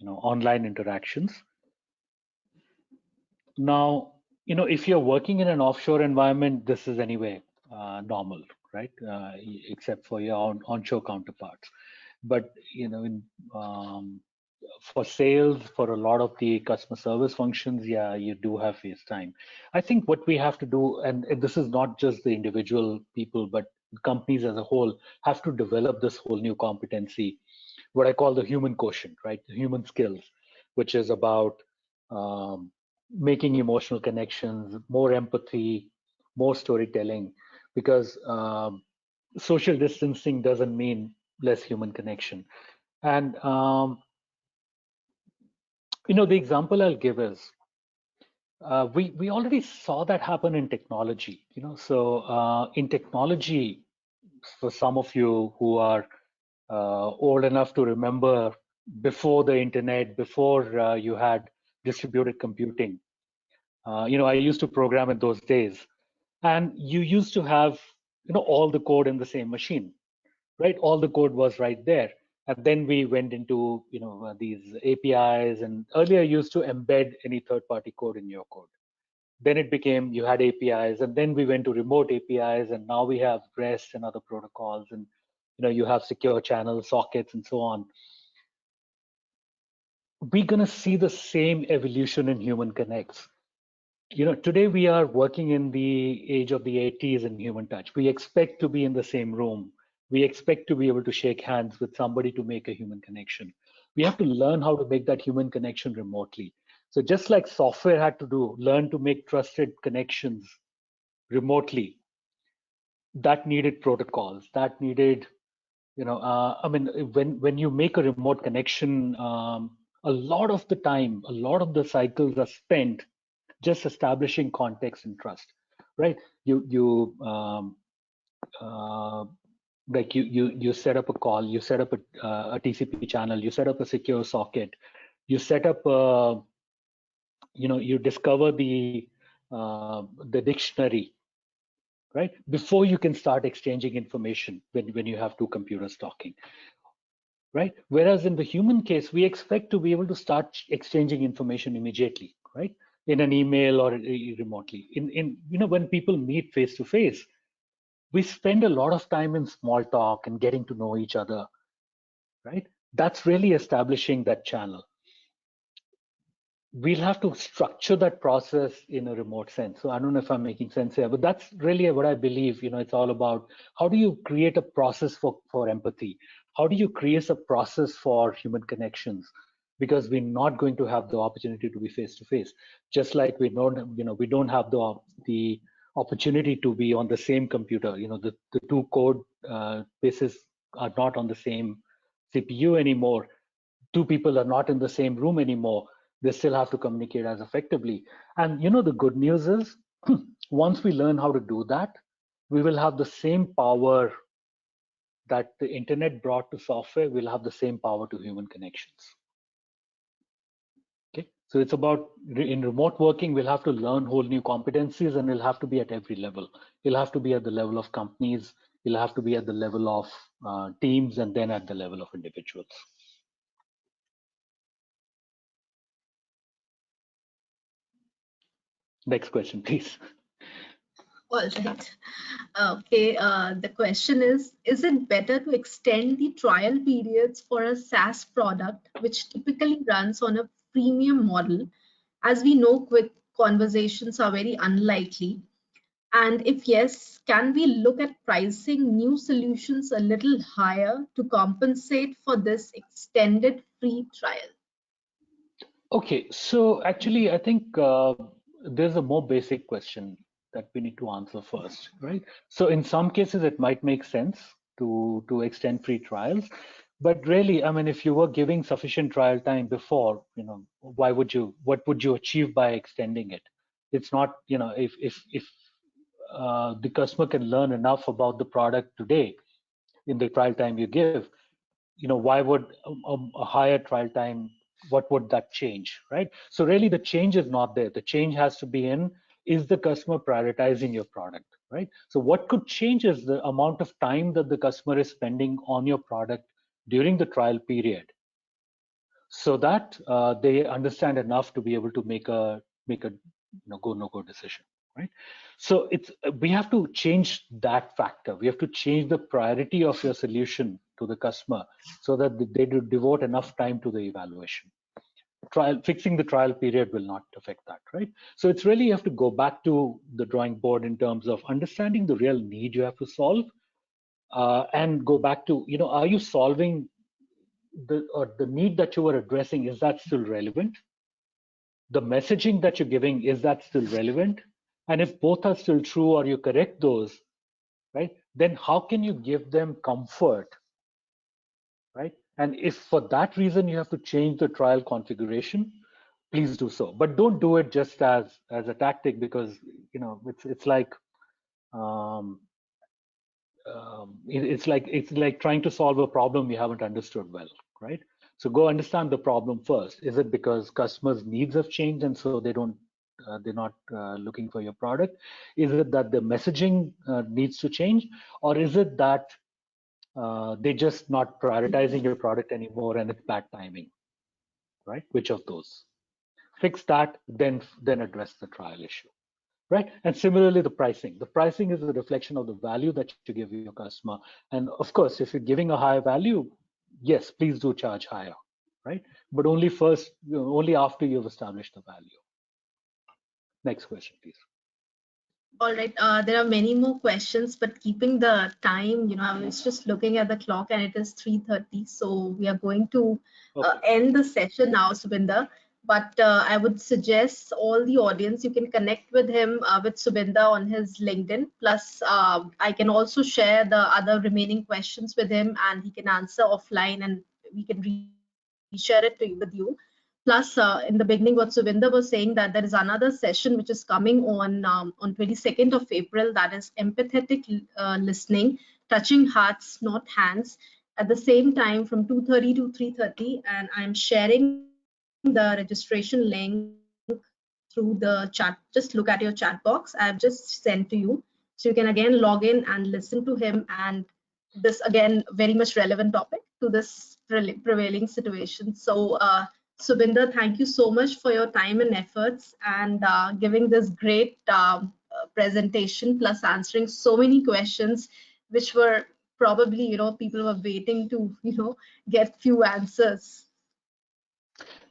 online interactions. Now, if you're working in an offshore environment, this is anyway normal, right? Except for your onshore counterparts. But for sales, for a lot of the customer service functions, yeah, you do have face time. I think what we have to do, and this is not just the individual people, but companies as a whole, have to develop this whole new competency, what I call the human quotient, right? The human skills, which is about making emotional connections, more empathy, more storytelling, because social distancing doesn't mean less human connection. And the example I'll give is we already saw that happen in technology. So in technology, for some of you who are old enough to remember before the internet, before you had distributed computing. I used to program in those days, and you used to have all the code in the same machine, right? All the code was right there. And then we went into these APIs, and earlier you used to embed any third-party code in your code. Then it became you had APIs, and then we went to remote APIs, and now we have REST and other protocols, and you have secure channels, sockets, and so on. We're going to see the same evolution in human connects. Today we are working in the age of the 80s in human touch. We expect to be in the same room. We expect to be able to shake hands with somebody to make a human connection. We have to learn how to make that human connection remotely. So just like software had to learn to make trusted connections remotely, that needed protocols, that needed, when you make a remote connection, a lot of the time, a lot of the cycles are spent just establishing context and trust, right? You set up a call, you set up a TCP channel, you set up a secure socket, you set up you discover the dictionary, right? Before you can start exchanging information when you have two computers talking, right? Whereas in the human case, we expect to be able to start exchanging information immediately, right? In an email or remotely. When people meet face to face, we spend a lot of time in small talk and getting to know each other, right? That's really establishing that channel. We'll have to structure that process in a remote sense. So I don't know if I'm making sense here, but that's really what I believe. It's all about how do you create a process for empathy? How do you create a process for human connections? Because we're not going to have the opportunity to be face to face, just like we don't have the opportunity to be on the same computer. The two code bases are not on the same CPU anymore. Two people are not in the same room anymore. They still have to communicate as effectively. And the good news is, once we learn how to do that, we will have the same power that the internet brought to software. We'll have the same power to human connections. Okay, so it's about in remote working, we'll have to learn whole new competencies, and it'll have to be at every level. It'll have to be at the level of companies. It'll have to be at the level of teams, and then at the level of individuals. Next question, please. All right. Okay, the question is it better to extend the trial periods for a SaaS product, which typically runs on a freemium model? As we know, quick conversations are very unlikely. And if yes, can we look at pricing new solutions a little higher to compensate for this extended free trial? Okay, so actually, I think there's a more basic question that we need to answer first, right? So in some cases, it might make sense to extend free trials, but really, I mean, if you were giving sufficient trial time before, why would you? What would you achieve by extending it? It's not, if the customer can learn enough about the product today in the trial time you give, why would a higher trial time, what would that change, right? So really the change is not there. The change has to be in, is the customer prioritizing your product, right? So what could change is the amount of time that the customer is spending on your product during the trial period, so that they understand enough to be able to make a go no go decision, right? So we have to change that factor. We have to change the priority of your solution to the customer so that they do devote enough time to the evaluation. Fixing the trial period will not affect that, right? So it's really, you have to go back to the drawing board in terms of understanding the real need you have to solve, and go back to, are you solving the need that you were addressing? Is that still relevant? The messaging that you're giving, is that still relevant? And if both are still true, or you correct those, right, then how can you give them comfort, right? And if for that reason you have to change the trial configuration, please do so. But don't do it just as a tactic, because it's like it's like trying to solve a problem you haven't understood well, right? So go understand the problem first. Is it because customers' needs have changed and so they're not looking for your product? Is it that the messaging needs to change, or is it that they're just not prioritizing your product anymore and it's bad timing, right? Which of those? Fix that, then address the trial issue. Right. And similarly, the pricing. The pricing is a reflection of the value that you give your customer. And of course, if you're giving a higher value, yes, please do charge higher, right? But only first, only after you've established the value. Next question, please. All right, there are many more questions, but keeping the time, I was just looking at the clock and it is 3:30. So we are going to end the session now, Subinder. But I would suggest all the audience, you can connect with him, with Subinder on his LinkedIn. Plus, I can also share the other remaining questions with him and he can answer offline and we can reshare it with you. Plus, in the beginning, what Subinder was saying that there is another session which is coming on 22nd of April, that is empathetic listening, touching hearts, not hands, at the same time from 2:30 to 3:30. And I'm sharing the registration link through the chat. Just look at your chat box. I've just sent to you. So you can again log in and listen to him. And this, again, very much relevant topic to this prevailing situation. So, Subinder, thank you so much for your time and efforts and giving this great presentation, plus answering so many questions, which were probably, people were waiting to, get few answers.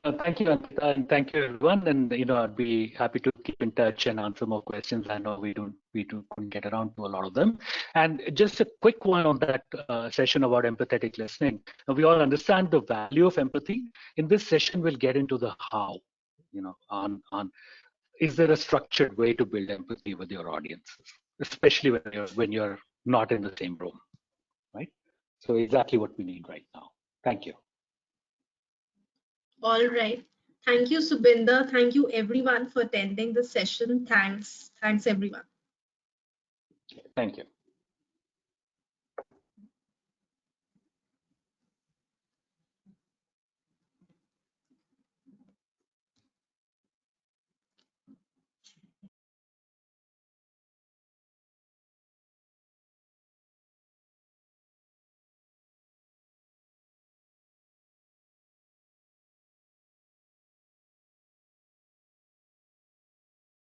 Thank you, Ankita, and thank you, everyone. And I'd be happy to keep in touch and answer more questions. I know we couldn't get around to a lot of them. And just a quick one on that session about empathetic listening. Now, we all understand the value of empathy. In this session, we'll get into the how. On is there a structured way to build empathy with your audiences, especially when you're not in the same room, right? So exactly what we need right now. Thank you. All right. Thank you, Subinder. Thank you, everyone, for attending the session. Thanks, everyone. Thank you.